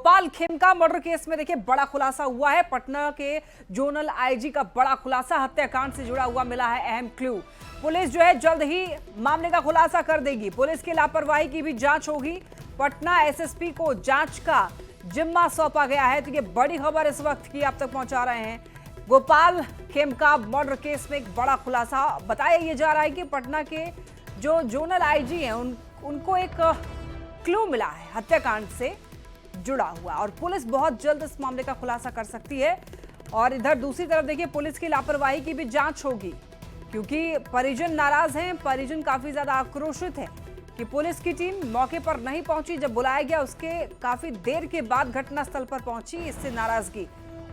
Gopal Khemka murder case में देखिए बड़ा खुलासा हुआ है। पटना के जोनल आईजी का बड़ा खुलासा, हत्याकांड से जुड़ा हुआ मिला है अहम क्लू। पुलिस जो है जल्द ही मामले का खुलासा कर देगी। पुलिस की लापरवाही की भी जांच होगी। पटना एसएसपी को जांच का जिम्मा सौंपा गया है। तो ये बड़ी खबर इस वक्त की आप तक पहुंचा रहे हैं। गोपाल खेमका मर्डर केस में एक बड़ा खुलासा बताया ये जा रहा है कि पटना के जो जोनल आईजी हैं उनको एक क्लू मिला है हत्याकांड से जुड़ा हुआ, और पुलिस बहुत जल्द इस मामले का खुलासा कर सकती है। और इधर दूसरी तरफ देखिए पुलिस की लापरवाही की भी जांच होगी, क्योंकि परिजन नाराज हैं। परिजन काफी ज्यादा आक्रोशित है कि पुलिस की टीम मौके पर नहीं पहुंची। जब बुलाया गया उसके काफी देर के बाद घटनास्थल पर पहुंची, इससे नाराजगी,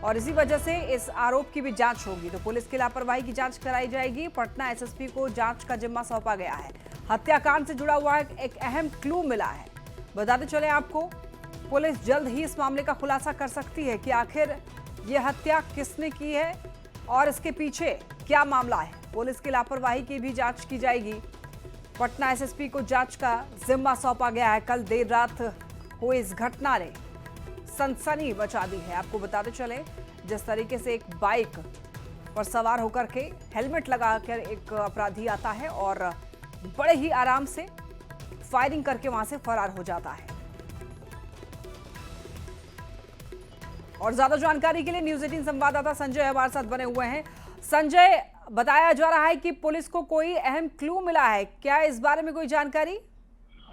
और इसी वजह से इस आरोप की भी जांच होगी। तो पुलिस की लापरवाही की जांच कराई जाएगी। पटना एसएसपी को जांच का जिम्मा सौंपा गया है। हत्याकांड से जुड़ा हुआ एक अहम क्लू मिला है। बताते चले आपको, पुलिस जल्द ही इस मामले का खुलासा कर सकती है कि आखिर ये हत्या किसने की है और इसके पीछे क्या मामला है। पुलिस की लापरवाही की भी जांच की जाएगी। पटना एसएसपी को जांच का जिम्मा सौंपा गया है। कल देर रात हुई इस घटना ने सनसनी मचा दी है। आपको बताते चले, जिस तरीके से एक बाइक पर सवार होकर के हेलमेट लगाकर एक अपराधी आता है और बड़े ही आराम से फायरिंग करके वहां से फरार हो जाता है। और ज्यादा जानकारी के लिए न्यूज 18 संवाददाता संजय हमारे साथ बने हुए हैं। संजय, बताया जा रहा है कि पुलिस को कोई अहम क्लू मिला है, क्या इस बारे में कोई जानकारी?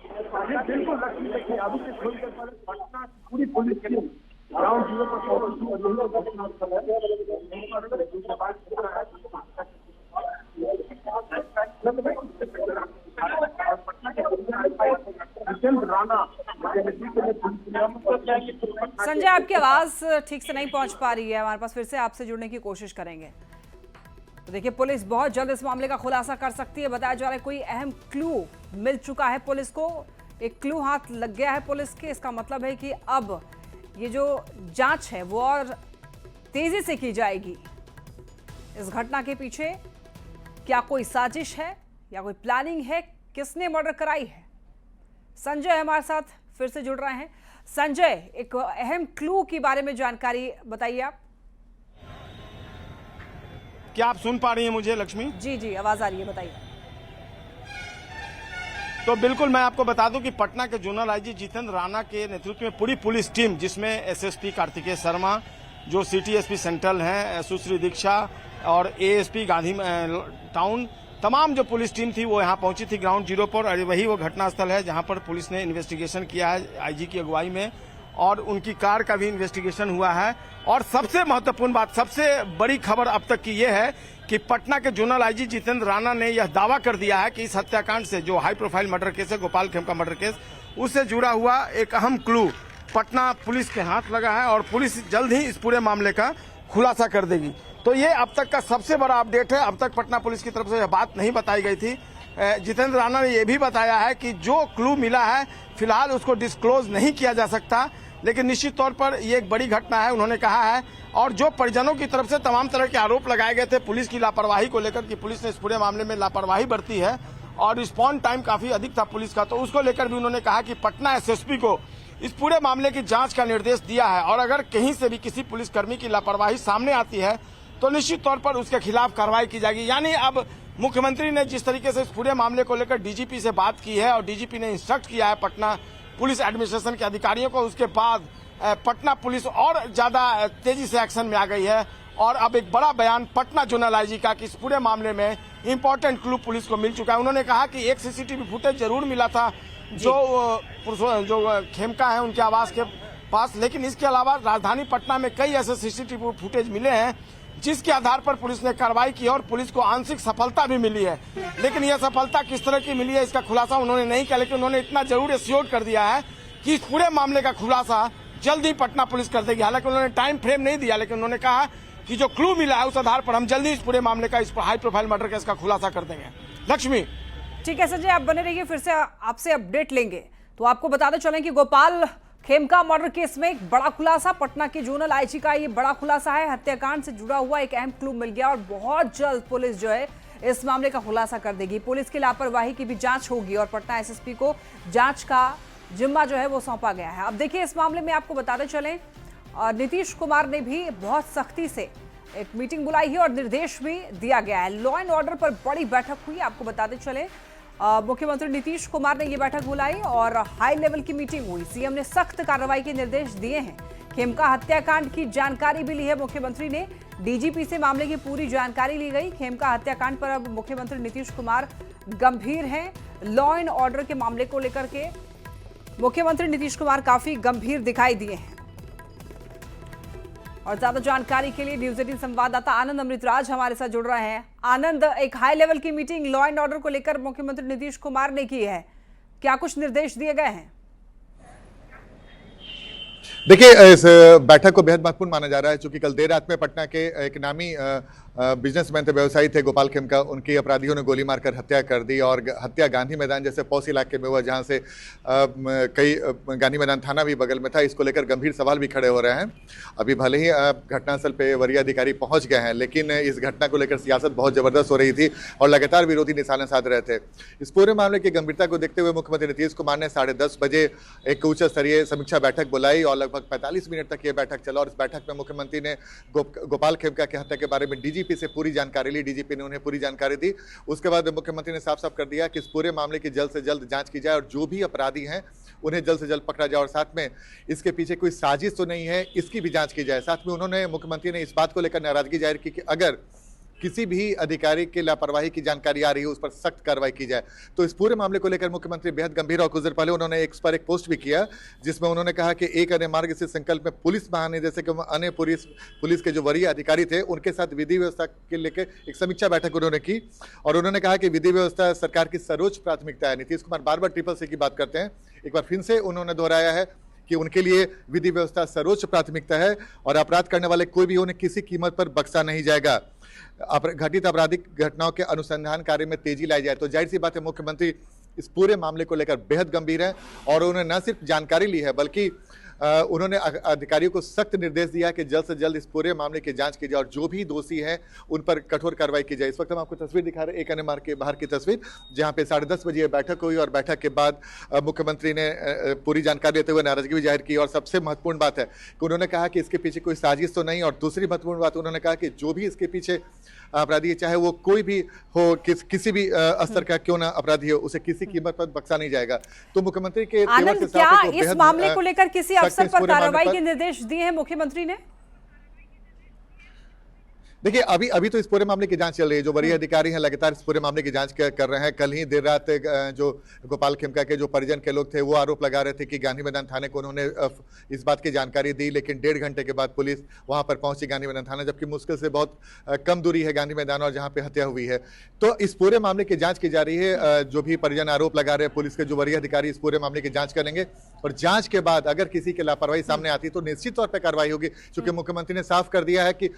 बिल्कुल लक्ष्मी, देखिए अभी से थोड़ी देर पहले पटना की पूरी पुलिस टीम ग्राउंड जीरो पर संजय, आपकी आवाज ठीक से नहीं पहुंच पा रही है हमारे पास, फिर से आपसे जुड़ने की कोशिश करेंगे। तो देखिए पुलिस बहुत जल्द इस मामले का खुलासा कर सकती है। बताया जा रहा है कोई अहम क्लू मिल चुका है पुलिस को, एक क्लू हाथ लग गया है पुलिस के। इसका मतलब है कि अब ये जो जांच है वो और तेजी से की जाएगी। इस घटना के पीछे क्या कोई साजिश है या कोई प्लानिंग है, किसने मर्डर कराई है? संजय हमारे साथ फिर से जुड़ रहे हैं। संजय, एक अहम क्लू के बारे में जानकारी बताइए आप। क्या आप सुन पा रही हैं मुझे लक्ष्मी? जी जी, आवाज आ रही है, बताइए। तो बिल्कुल मैं आपको बता दूं कि पटना के जोनल आईजी जितेंद्र राणा के नेतृत्व में पूरी पुलिस टीम, जिसमें एसएसपी कार्तिकेय शर्मा, जो सिटी एसपी सेंट्रल हैं सुश्री दीक्षा, और एएसपी गांधी टाउन, तमाम जो पुलिस टीम थी वो यहाँ पहुंची थी ग्राउंड जीरो पर। और वही वो घटनास्थल है जहां पर पुलिस ने इन्वेस्टिगेशन किया है आईजी की अगुवाई में, और उनकी कार का भी इन्वेस्टिगेशन हुआ है। और सबसे महत्वपूर्ण बात, सबसे बड़ी खबर अब तक की यह है कि पटना के जोनल आईजी जितेंद्र राणा ने यह दावा कर दिया है कि इस हत्याकांड से, जो हाई प्रोफाइल मर्डर केस है गोपाल खेमका मर्डर केस, उससे जुड़ा हुआ एक अहम क्लू पटना पुलिस के हाथ लगा है और पुलिस जल्द ही इस पूरे मामले का खुलासा कर देगी। तो ये अब तक का सबसे बड़ा अपडेट है। अब तक पटना पुलिस की तरफ से यह बात नहीं बताई गई थी। जितेंद्र राणा ने यह भी बताया है कि जो क्लू मिला है फिलहाल उसको डिस्क्लोज नहीं किया जा सकता, लेकिन निश्चित तौर पर यह एक बड़ी घटना है, उन्होंने कहा है। और जो परिजनों की तरफ से तमाम तरह के आरोप लगाए गए थे पुलिस की लापरवाही को लेकर, कि पुलिस ने इस पूरे मामले में लापरवाही बरती है और रिस्पॉन्ड टाइम काफी अधिक था पुलिस का, तो उसको लेकर भी उन्होंने कहा कि पटना एसएसपी को इस पूरे मामले की जांच का निर्देश दिया है। और अगर कहीं से भी किसी पुलिसकर्मी की लापरवाही सामने आती है तो निश्चित तौर पर उसके खिलाफ कार्रवाई की जाएगी। यानी अब मुख्यमंत्री ने जिस तरीके से इस पूरे मामले को लेकर डीजीपी से बात की है और डीजीपी ने इंस्ट्रक्ट किया है पटना पुलिस एडमिनिस्ट्रेशन के अधिकारियों को, उसके बाद पटना पुलिस और ज्यादा तेजी से एक्शन में आ गई है। और अब एक बड़ा बयान पटना जोनल आईजी का कि इस पूरे मामले में इंपॉर्टेंट क्लू पुलिस को मिल चुका है। उन्होंने कहा कि एक सीसीटीवी फुटेज जरूर मिला था जो खेमका है उनके आवास के पास, लेकिन इसके अलावा राजधानी पटना में कई ऐसे सीसीटीवी फुटेज मिले हैं जिसके आधार पर पुलिस ने कार्रवाई की और पुलिस को आंशिक सफलता भी मिली है। लेकिन यह सफलता किस तरह की मिली है इसका खुलासा उन्होंने नहीं किया, लेकिन उन्होंने इतना जरूर एश्योर कर दिया है कि इस पूरे मामले का खुलासा जल्द ही पटना पुलिस कर देगी। हालांकि उन्होंने टाइम फ्रेम नहीं दिया, लेकिन उन्होंने कहा कि जो क्लू मिला है उस आधार पर हम जल्दी इस पूरे मामले का, इस हाई प्रोफाइल मर्डर केस का खुलासा कर देंगे। लक्ष्मी, ठीक है संजय, आप बने रहिए, फिर से आपसे अपडेट लेंगे। तो आपको बताते चलें कि गोपाल खेमका मर्डर केस में एक बड़ा खुलासा, पटना के जोनल आईजी का ये बड़ा खुलासा है। हत्याकांड से जुड़ा हुआ एक अहम क्लू मिल गया और बहुत जल्द पुलिस जो है इस मामले का खुलासा कर देगी। पुलिस की लापरवाही की भी जांच होगी और पटना एसएसपी को जांच का जिम्मा जो है वो सौंपा गया है। अब देखिए, इस मामले में आपको बताते चलें, नीतीश कुमार ने भी बहुत सख्ती से एक मीटिंग बुलाई है और निर्देश भी दिया गया है। लॉ एंड ऑर्डर पर बड़ी बैठक हुई, आपको बताते चले मुख्यमंत्री नीतीश कुमार ने ये बैठक बुलाई और हाई लेवल की मीटिंग हुई। सीएम ने सख्त कार्रवाई के निर्देश दिए हैं। खेमका हत्याकांड की जानकारी भी ली है मुख्यमंत्री ने। डीजीपी से मामले की पूरी जानकारी ली गई। खेमका हत्याकांड पर अब मुख्यमंत्री नीतीश कुमार गंभीर हैं। लॉ एंड ऑर्डर के मामले को लेकर के मुख्यमंत्री नीतीश कुमार काफी गंभीर दिखाई दिए हैं। और ज्यादा जानकारी के लिए न्यूज 18 संवाददाता आनंद अमृतराज हमारे साथ जुड़ रहे हैं। आनंद, एक हाई लेवल की मीटिंग लॉ एंड ऑर्डर को लेकर मुख्यमंत्री नीतीश कुमार ने की है, क्या कुछ निर्देश दिए गए हैं? देखिए, इस बैठक को बेहद महत्वपूर्ण माना जा रहा है, क्योंकि कल देर रात में पटना के एक नामी बिजनेसमैन थे, व्यवसायी थे गोपाल खेमका, उनकी अपराधियों ने गोली मारकर हत्या कर दी। और हत्या गांधी मैदान जैसे पौस इलाके में हुआ, जहां से कई गांधी मैदान थाना भी बगल में था। इसको लेकर गंभीर सवाल भी खड़े हो रहे हैं। अभी भले ही घटनास्थल पे वरीय अधिकारी पहुंच गए हैं, लेकिन इस घटना को लेकर सियासत बहुत जबरदस्त हो रही थी और लगातार विरोधी निशाने साध रहे थे। इस पूरे मामले की गंभीरता को देखते हुए मुख्यमंत्री नीतीश कुमार ने 10:30 बजे एक उच्च स्तरीय समीक्षा बैठक बुलाई और लगभग 45 मिनट तक ये बैठक चला। और इस बैठक में मुख्यमंत्री ने गोपाल खेमका की हत्या के बारे में डीजीपी से पूरी जानकारी ली। डीजीपी ने उन्हें पूरी जानकारी दी। उसके बाद मुख्यमंत्री ने साफ साफ कर दिया कि इस पूरे मामले की जल्द से जल्द जांच की जाए और जो भी अपराधी हैं उन्हें जल्द से जल्द पकड़ा जाए, और साथ में इसके पीछे कोई साजिश तो नहीं है, इसकी भी जांच की जाए। साथ में उन्होंने मुख्यमंत्री ने इस बात को लेकर नाराजगी जाहिर की कि अगर किसी भी अधिकारी की लापरवाही की जानकारी आ रही है उस पर सख्त कार्रवाई की जाए। तो इस पूरे मामले को लेकर मुख्यमंत्री बेहद गंभीर और कुछ देर पहले उन्होंने एक पर एक पोस्ट भी किया, जिसमें उन्होंने कहा कि एक अन्य मार्ग से संकल्प में पुलिस महानिदेशक एवं अन्य पुलिस के जो वरीय अधिकारी थे उनके साथ विधि व्यवस्था के लेकर एक समीक्षा बैठक उन्होंने की। और उन्होंने कहा कि विधि व्यवस्था सरकार की सर्वोच्च प्राथमिकता है। नीतीश कुमार बार बार ट्रिपल सी की बात करते हैं, एक बार फिर से उन्होंने दोहराया है कि उनके लिए विधि व्यवस्था सर्वोच्च प्राथमिकता है और अपराध करने वाले कोई भी उन्हें किसी कीमत पर बख्शा नहीं जाएगा। घटित आपराधिक घटनाओं के अनुसंधान कार्य में तेजी लाई जाए। तो जाहिर सी बात है, मुख्यमंत्री इस पूरे मामले को लेकर बेहद गंभीर है और उन्होंने न सिर्फ जानकारी ली है बल्कि उन्होंने अधिकारियों को सख्त निर्देश दिया कि जल्द से जल्द इस पूरे मामले की जांच की जाए और जो भी दोषी हैं उन पर कठोर कार्रवाई की जाए। इस वक्त हम आपको तस्वीर दिखा रहे हैं, एक अन्य मार्ग के बाहर की तस्वीर, जहां पे 10:30 बजे बैठक हुई और बैठक के बाद मुख्यमंत्री ने पूरी जानकारी देते हुए नाराजगी भी जाहिर की। और सबसे महत्वपूर्ण बात है कि उन्होंने कहा कि इसके पीछे कोई साजिश तो नहीं, और दूसरी महत्वपूर्ण बात उन्होंने कहा कि जो भी इसके पीछे अपराधी, चाहे वो कोई भी हो, किसी भी स्तर का क्यों ना अपराधी हो, उसे किसी कीमत पर बख्शा नहीं जाएगा। तो मुख्यमंत्री के आनंद, क्या इस मामले को लेकर किसी अफसर पर कार्रवाई के निर्देश दिए हैं मुख्यमंत्री ने? देखिए, अभी तो इस पूरे मामले की जांच चल रही है। जो वरीय अधिकारी हैं लगातार इस पूरे मामले की जांच कर रहे हैं। कल ही देर रात जो गोपाल खेमका के जो परिजन के लोग थे वो आरोप लगा रहे थे कि गांधी मैदान थाने को उन्होंने इस बात की जानकारी दी, लेकिन 1.5 घंटे के बाद पुलिस वहां पर पहुंची गांधी मैदान थाना, जबकि मुश्किल से बहुत कम दूरी है गांधी मैदान और जहां पे हत्या हुई है। तो इस पूरे मामले की जांच की जा रही है। जो भी परिजन आरोप लगा रहे हैं, पुलिस के जो वरीय अधिकारी इस पूरे मामले की जांच करेंगे और जांच के बाद अगर किसी की लापरवाही सामने आती है तो निश्चित तौर पर कार्रवाई होगी। क्योंकि मुख्यमंत्री ने साफ कर दिया है कि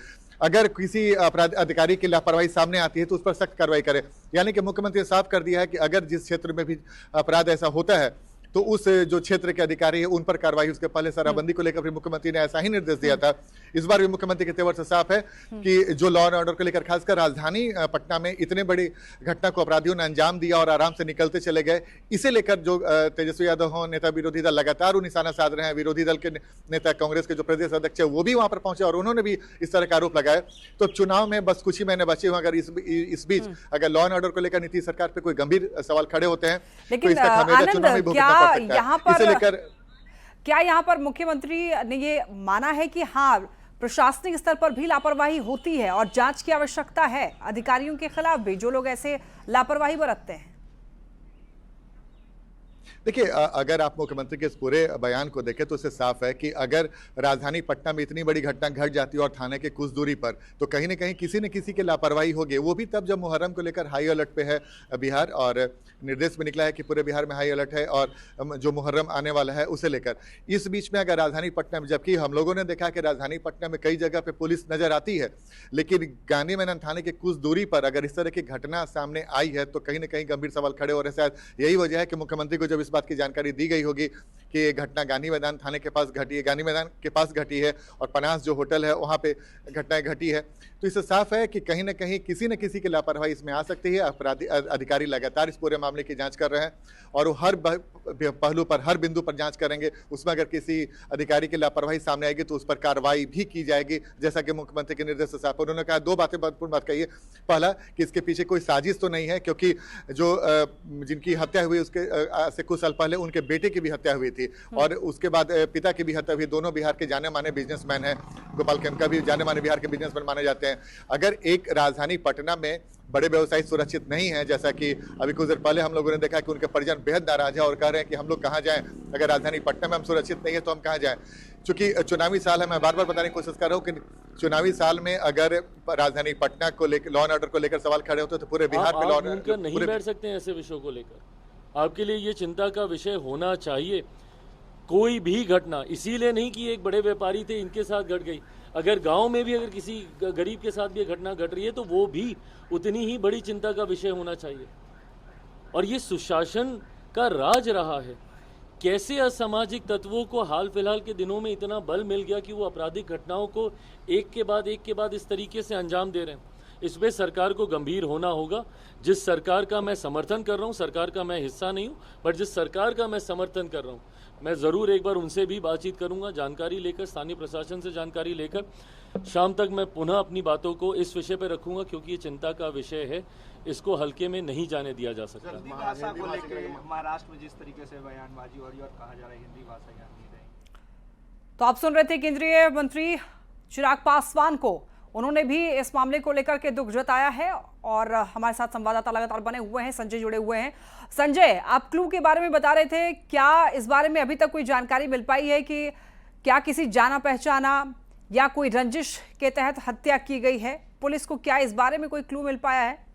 अगर किसी अपराध अधिकारी की लापरवाही सामने आती है तो उस पर सख्त कार्रवाई करे। यानी कि मुख्यमंत्री ने साफ कर दिया है कि अगर जिस क्षेत्र में भी अपराध ऐसा होता है तो उस जो क्षेत्र के अधिकारी है उन पर कार्रवाई। उसके पहले शराबबंदी को लेकर भी मुख्यमंत्री ने ऐसा ही निर्देश दिया था। इस बार भी मुख्यमंत्री के तेवर से साफ है कि जो लॉ एंड ऑर्डर को लेकर खासकर राजधानी पटना में इतने बड़ी घटना को अपराधियों ने अंजाम दिया और आराम से निकलते चले गए, इसे लेकर जो तेजस्वी यादव हो, नेता विरोधी दल लगातार वो निशाना साध रहे हैं। विरोधी दल के नेता कांग्रेस के जो प्रदेश अध्यक्ष है वो भी वहां पर पहुंचे और उन्होंने भी इस तरह का आरोप लगाया। तो चुनाव में बस कुछ ही महीने बचे हुए, अगर इस बीच अगर लॉ एंड ऑर्डर को लेकर नीतीश सरकार पे कोई गंभीर सवाल खड़े होते हैं तो इसका खामियाजा चुनाव में भुगतना पड़ सकता है। इसे लेकर क्या यहाँ पर मुख्यमंत्री ने ये माना है कि हाँ, प्रशासनिक स्तर पर भी लापरवाही होती है और जांच की आवश्यकता है अधिकारियों के खिलाफ भी जो लोग ऐसे लापरवाही बरतते हैं? देखिए, अगर आप मुख्यमंत्री के इस पूरे बयान को देखें तो इससे साफ है कि अगर राजधानी पटना में इतनी बड़ी घटना घट जाती है और थाने के कुछ दूरी पर, तो कहीं ना कहीं किसी न किसी की लापरवाही होगी। वो भी तब जब मुहर्रम को लेकर हाई अलर्ट पे है बिहार, और निर्देश भी निकला है कि पूरे बिहार में हाई अलर्ट है और जो मुहर्रम आने वाला है उसे लेकर। इस बीच में अगर राजधानी पटना में, जबकि हम लोगों ने देखा कि राजधानी पटना में कई जगह पे पुलिस नजर आती है, लेकिन गांधी मैदान थाने के कुछ दूरी पर अगर इस तरह की घटना सामने आई है तो कहीं ना कहीं गंभीर सवाल खड़े हो रहे हैं। शायद यही वजह है कि मुख्यमंत्री को जब इस बात की जानकारी दी गई होगी कि ये घटना गांधी मैदान थाने के पास घटी है, गांधी मैदान के पास घटी है और पनास जो होटल है वहाँ पे घटनाएं घटी है। तो इससे साफ है कि कहीं ना कहीं किसी न किसी की लापरवाही इसमें आ सकती है। अपराधी अधिकारी लगातार इस पूरे मामले की जांच कर रहे हैं और वो हर पहलू पर, हर बिंदु पर जांच करेंगे। उसमें अगर किसी अधिकारी की लापरवाही सामने आएगी तो उस पर कार्रवाई भी की जाएगी, जैसा कि मुख्यमंत्री के निर्देश से साफ। उन्होंने कहा दो बातें महत्वपूर्ण बात कही है। पहला कि इसके पीछे कोई साजिश तो नहीं है, क्योंकि जो जिनकी हत्या हुई उसके से कुछ साल पहले उनके बेटे की भी हत्या हुई थी और उसके बाद पिता की भी हत्या हुई। दोनों बिहार के जाने माने बिजनेसमैन हैं। गोपाल खेमका भी जाने माने बिहार के बिजनेसमैन माने जाते हैं। अगर एक राजधानी पटना में बड़े व्यवसायी सुरक्षित नहीं है, जैसा कि अभी कुछ देर पहले हम लोगों ने देखा कि उनके परिजन बेहद नाराज है और कह रहे हैं कि हम लोग कहाँ जाएं, अगर राजधानी पटना में हम सुरक्षित नहीं है तो हम कहाँ जाएं। चूंकि चुनावी साल है, मैं बार बार बताने की कोशिश कर रहा हूँ कि चुनावी साल में अगर राजधानी पटना को लेकर, लॉ एंड ऑर्डर को लेकर सवाल खड़े होते तो पूरे बिहार में लॉ एंड ऑर्डर नहीं बैठ सकते हैं ऐसे विषयों को लेकर। आपके लिए ये चिंता का विषय होना चाहिए। कोई भी घटना इसीलिए नहीं कि एक बड़े व्यापारी थे इनके साथ घट गई, अगर गांव में भी अगर किसी गरीब के साथ भी एक घटना घट रही है तो वो भी उतनी ही बड़ी चिंता का विषय होना चाहिए। और ये सुशासन का राज रहा है। कैसे असामाजिक तत्वों को हाल फिलहाल के दिनों में इतना बल मिल गया कि वो आपराधिक घटनाओं को एक के बाद इस तरीके से अंजाम दे रहे हैं। इसमें सरकार को गंभीर होना होगा। जिस सरकार का मैं समर्थन कर रहा हूँ, सरकार का मैं हिस्सा नहीं हूँ, बट जिस सरकार का मैं समर्थन कर रहा हूँ, मैं ज़रूर एक बार उनसे भी बातचीत करूँगा, जानकारी लेकर, स्थानीय प्रशासन से जानकारी लेकर शाम तक मैं पुनः अपनी बातों को इस विषय पर रखूँगा, क्योंकि ये चिंता का विषय है। इसको हल्के में नहीं जाने दिया जा सकता। भाषा को लेकर महाराष्ट्र में जिस तरीके से बयानबाजी हो रही है और कहा जा रहा है हिंदी भाषा यहाँ नहीं रहेगी। तो आप सुन रहे थे केंद्रीय मंत्री चिराग पासवान को। उन्होंने भी इस मामले को लेकर के दुख जताया है और हमारे साथ संवाददाता लगातार बने हुए हैं, संजय जुड़े हुए हैं। संजय, आप क्लू के बारे में बता रहे थे, क्या इस बारे में अभी तक कोई जानकारी मिल पाई है कि क्या किसी जाना पहचाना या कोई रंजिश के तहत हत्या की गई है? पुलिस को क्या इस बारे में कोई क्लू मिल पाया है?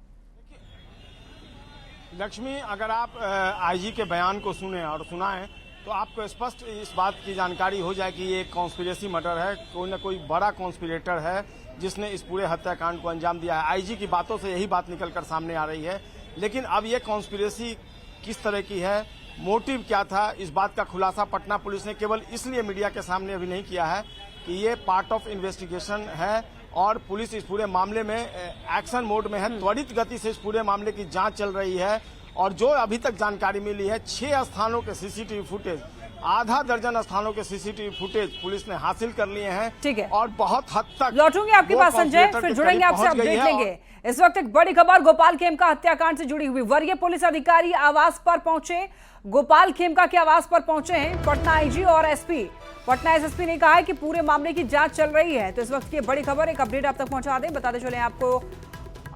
लक्ष्मी, अगर आप आईजी के बयान को सुने और सुनाएं तो आपको स्पष्ट इस बात की जानकारी हो जाए कि ये एक कॉन्स्पिरेसी मर्डर है। कोई ना कोई बड़ा कॉन्स्पिरेटर है जिसने इस पूरे हत्याकांड को अंजाम दिया है। आईजी की बातों से यही बात निकलकर सामने आ रही है। लेकिन अब ये कॉन्स्पिरेसी किस तरह की है, मोटिव क्या था, इस बात का खुलासा पटना पुलिस ने केवल इसलिए मीडिया के सामने अभी नहीं किया है कि ये पार्ट ऑफ इन्वेस्टिगेशन है और पुलिस इस पूरे मामले में एक्शन मोड में है। त्वरित गति से इस पूरे मामले की जांच चल रही है और जो अभी तक जानकारी मिली है, 6 स्थानों के सीसीटीवी फुटेज, आधा दर्जन स्थानों के सीसीटीवी फुटेज पुलिस ने हासिल कर लिए हैं। ठीक है, और बहुत हद तक लौटूंगे आपके पास संजय, फिर जुड़ेंगे आपसे, अपडेट लेंगे। इस वक्त एक बड़ी खबर गोपाल खेमका हत्याकांड से जुड़ी हुई। वरीय पुलिस अधिकारी आवास पर पहुंचे, गोपाल खेमका के आवास पर पहुंचे हैं पटना आईजी और एसपी। पटना एसएसपी ने कहा है कि पूरे मामले की जांच चल रही है। तो इस वक्त की बड़ी खबर, एक अपडेट आप तक पहुंचा दें। बताते चले आपको,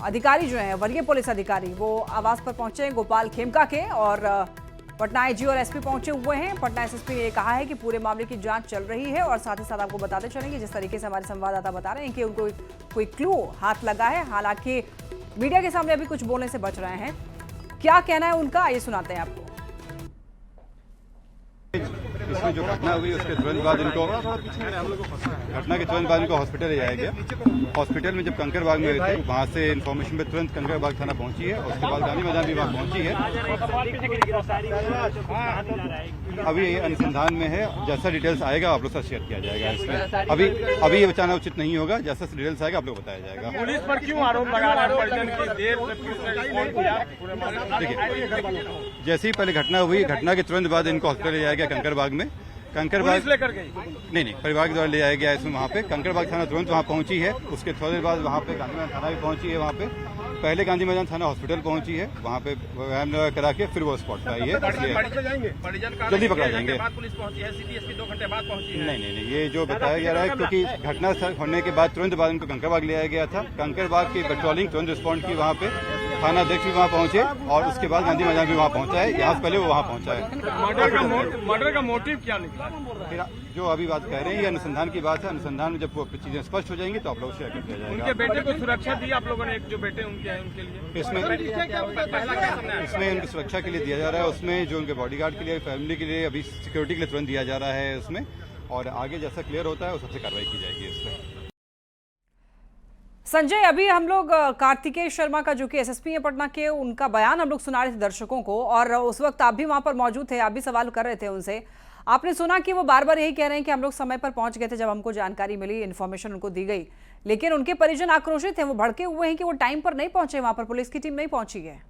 अधिकारी जो है वरीय पुलिस अधिकारी, वो आवास पर पहुंचे हैं गोपाल खेमका के और पटना आईजी और एसपी पहुंचे हुए हैं। पटना एसएसपी ने कहा है कि पूरे मामले की जांच चल रही है और साथ ही साथ आपको बताते चलेंगे, जिस तरीके से हमारे संवाददाता बता रहे हैं कि उनको कोई क्लू हाथ लगा है। हालांकि मीडिया के सामने अभी कुछ बोलने से बच रहे हैं। क्या कहना है उनका, ये सुनाते हैं आपको। इसमें जो घटना हुई उसके तुरंत बाद इनको हॉस्पिटल ले जाया गया। हॉस्पिटल में जब कंकरबाग में थे, वहाँ से इन्फॉर्मेशन पे तुरंत कंकरबाग थाना पहुंची है। उसके बाद गांधी मैदान भी वहाँ पहुंची है। अभी अनुसंधान में है, जैसा डिटेल्स आएगा आप लोग से शेयर किया जाएगा। इसमें अभी ये बताना उचित नहीं होगा। जैसा डिटेल्स आएगा आप लोग बताया जाएगा। पुलिस पर क्यों आरोप लगा रहा है? देखिए, जैसे ही पहले घटना हुई, घटना के तुरंत बाद इनको हॉस्पिटल ले जाया गया कंकरबाग में। कंकरबाग लेकर गई? नहीं, परिवार के द्वारा ले जाया गया इसमें। वहाँ पे कंकरबाग थाना तुरंत वहाँ पहुँची है। उसके थोड़ी देर बाद वहाँ पे गांधी मैदान थाना भी पहुँची है। वहाँ पे पहले गांधी मैदान थाना हॉस्पिटल पहुँची है, वहाँ पे व्यायाम करा के फिर वो स्पॉट पे आई है। जल्दी पकड़ा जाएंगे। पुलिस पहुंची है, सीटीएसपी 2 घंटे बाद पहुंची है। नहीं, ये जो बताया जा रहा है, क्योंकि घटना होने के बाद तुरंत बाद इनको कंकरबाग ले आया गया था। कंकरबाग की पेट्रोलिंग तुरंत रिस्पॉन्ड की, वहाँ पे थाना अध्यक्ष भी वहाँ पहुंचे और उसके बाद गांधी मैदान भी वहाँ पहुंचा है। यहाँ से पहले वो वहाँ पहुंचा है। मर्डर का मोटिव क्या निकला? जो अभी बात कह रहे हैं ये अनुसंधान की बात है। अनुसंधान में जब वो चीजें स्पष्ट हो जाएंगी तो आप लोग शेयर कर दिया जाएगा। उनके बेटे को सुरक्षा दी आप लोगों ने, एक जो बेटे उनके हैं उनके लिए इसमें उनकी सुरक्षा के लिए दिया जा रहा है। उसमें जो उनके बॉडीगार्ड के लिए, फैमिली के लिए, अभी सिक्योरिटी के लिए तुरंत दिया जा रहा है उसमें। और आगे जैसा क्लियर होता है उस सबसे कार्रवाई की जाएगी इसमें। संजय, अभी हम लोग कार्तिकेय शर्मा का, जो कि एसएसपी है पटना के, उनका बयान हम लोग सुना रहे थे दर्शकों को और उस वक्त आप भी वहां पर मौजूद थे, आप भी सवाल कर रहे थे उनसे। आपने सुना कि वो बार बार यही कह रहे हैं कि हम लोग समय पर पहुंच गए थे जब हमको जानकारी मिली, इन्फॉर्मेशन उनको दी गई, लेकिन उनके परिजन आक्रोशित हैं, वो भड़के हुए हैं कि वो टाइम पर नहीं पहुंचे, वहां पर पुलिस की टीम नहीं पहुंची है।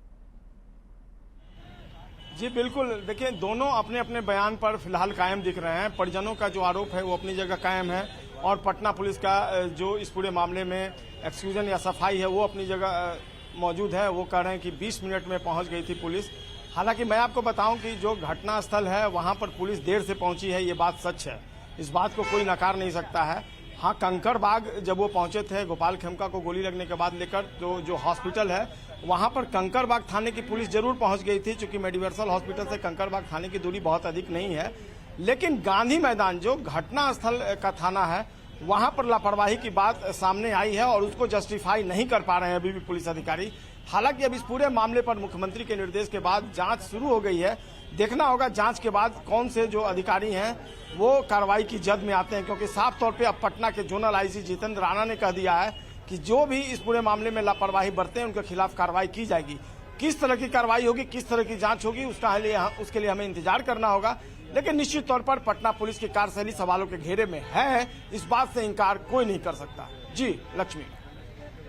जी बिल्कुल, देखिए दोनों अपने अपने बयान पर फिलहाल कायम दिख रहे हैं। परिजनों का जो आरोप है वो अपनी जगह कायम है और पटना पुलिस का जो इस पूरे मामले में एक्सक्यूजन या सफाई है वो अपनी जगह मौजूद है। वो कह रहे हैं कि 20 मिनट में पहुंच गई थी पुलिस। हालांकि मैं आपको बताऊं कि जो घटनास्थल है वहां पर पुलिस देर से पहुंची है, ये बात सच है, इस बात को कोई नकार नहीं सकता है। हाँ, कंकड़बाग जब वो पहुंचे थे गोपाल खेमका को गोली लगने के बाद लेकर जो हॉस्पिटल है वहां पर कंकड़बाग थाने की पुलिस जरूर पहुंच गई थी, क्योंकि मेडिवर्सल हॉस्पिटल से कंकड़बाग थाने की दूरी बहुत अधिक नहीं है। लेकिन गांधी मैदान जो घटनास्थल का थाना है वहां पर लापरवाही की बात सामने आई है और उसको जस्टिफाई नहीं कर पा रहे हैं अभी भी पुलिस अधिकारी। हालांकि अब इस पूरे मामले पर मुख्यमंत्री के निर्देश के बाद जांच शुरू हो गई है। देखना होगा जांच के बाद कौन से जो अधिकारी हैं वो कार्रवाई की जद में आते हैं, क्योंकि साफ तौर पे अब पटना के जोनल आईजी जितेंद्र राणा ने कह दिया है कि जो भी इस पूरे मामले में लापरवाही बरते हैं उनके खिलाफ कार्रवाई की जाएगी। किस तरह की कार्रवाई होगी, किस तरह की जांच होगी, उसके लिए हमें इंतजार करना होगा। लेकिन निश्चित तौर पर पटना पुलिस की कार्यशैली सवालों के घेरे में है, इस बात से इनकार कोई नहीं कर सकता। जी लक्ष्मी।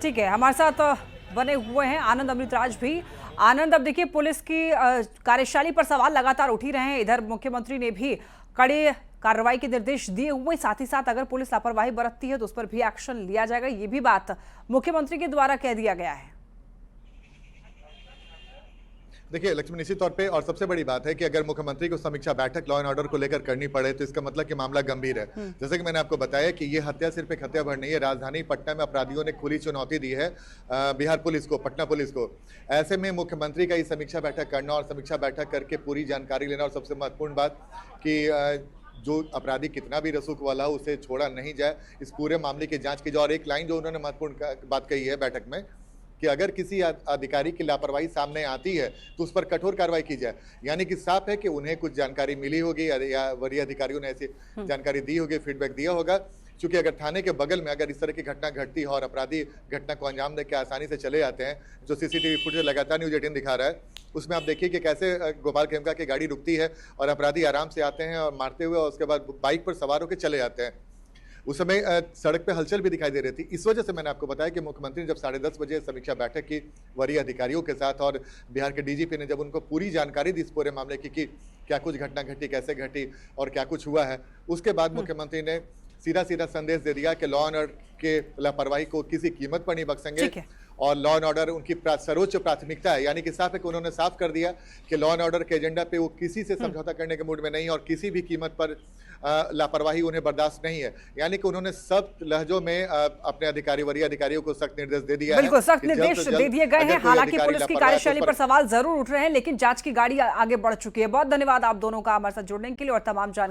ठीक है, हमारे साथ बने हुए हैं आनंद अमृतराज भी। आनंद, अब देखिए पुलिस की कार्यशैली पर सवाल लगातार उठ ही रहे हैं। इधर मुख्यमंत्री ने भी कड़े कार्रवाई के निर्देश दिए हुए, साथ ही साथ अगर पुलिस लापरवाही बरतती है तो उस पर भी एक्शन लिया जाएगा, ये भी बात मुख्यमंत्री के द्वारा कह दिया गया है। देखिए लक्ष्मी, निश्चित तौर पे और सबसे बड़ी बात है कि अगर मुख्यमंत्री को समीक्षा बैठक लॉ एंड ऑर्डर को लेकर करनी पड़े तो इसका मतलब कि मामला गंभीर है। जैसे कि मैंने आपको बताया कि ये हत्या सिर्फ एक हत्या भर नहीं है। राजधानी पटना में अपराधियों ने खुली चुनौती दी है बिहार पुलिस को, पटना पुलिस को। ऐसे में मुख्यमंत्री का ये समीक्षा बैठक करना और समीक्षा बैठक करके पूरी जानकारी लेना, और सबसे महत्वपूर्ण बात कि जो अपराधी कितना भी रसूख वाला हो उसे छोड़ा नहीं जाए, इस पूरे मामले की जांच की जाए। और एक लाइन जो उन्होंने महत्वपूर्ण बात कही है बैठक में कि अगर किसी अधिकारी की लापरवाही सामने आती है तो उस पर कठोर कार्रवाई की जाए। यानी कि साफ है कि उन्हें कुछ जानकारी मिली होगी या वरीय अधिकारियों ने ऐसी जानकारी दी होगी, फीडबैक दिया होगा। क्योंकि अगर थाने के बगल में अगर इस तरह की घटना घटती है और अपराधी घटना को अंजाम देकर आसानी से चले जाते हैं, जो सीसीटीवी फुटेज लगातार न्यूज 18 दिखा रहा है, उसमें आप देखिए कि कैसे गोपाल खेमका की गाड़ी रुकती है और अपराधी आराम से आते हैं और मारते हुए, और उसके बाद बाइक पर सवार होकर चले जाते हैं। उस समय सड़क पे हलचल भी दिखाई दे रही थी। इस वजह से मैंने आपको बताया कि मुख्यमंत्री ने जब 10:30 बजे समीक्षा बैठक की वरीय अधिकारियों के साथ और बिहार के डीजीपी ने जब उनको पूरी जानकारी दी इस पूरे मामले की कि क्या कुछ घटना घटी, कैसे घटी और क्या कुछ हुआ है, उसके बाद मुख्यमंत्री ने सीधा संदेश दे दिया कि लॉ एंड ऑर्डर के लापरवाही को किसी कीमत पर नहीं बख्शेंगे और लॉ एंड ऑर्डर उनकी सर्वोच्च प्राथमिकता है। यानी कि साफ है कि उन्होंने साफ कर दिया कि लॉ एंड ऑर्डर के एजेंडा पे वो किसी से समझौता करने के मूड में नहीं है और किसी भी कीमत पर लापरवाही उन्हें बर्दाश्त नहीं है। यानी कि उन्होंने सब लहजों में अपने अधिकारी, वरीय अधिकारियों को सख्त निर्देश दे दिया है। बिल्कुल सख्त निर्देश दे दिए गए हैं। हालांकि पुलिस की कार्यशैली पर सवाल जरूर उठ रहे हैं, लेकिन जांच की गाड़ी आगे बढ़ चुकी है। बहुत धन्यवाद आप दोनों का हमारे साथ जुड़ने के लिए और तमाम जानकारी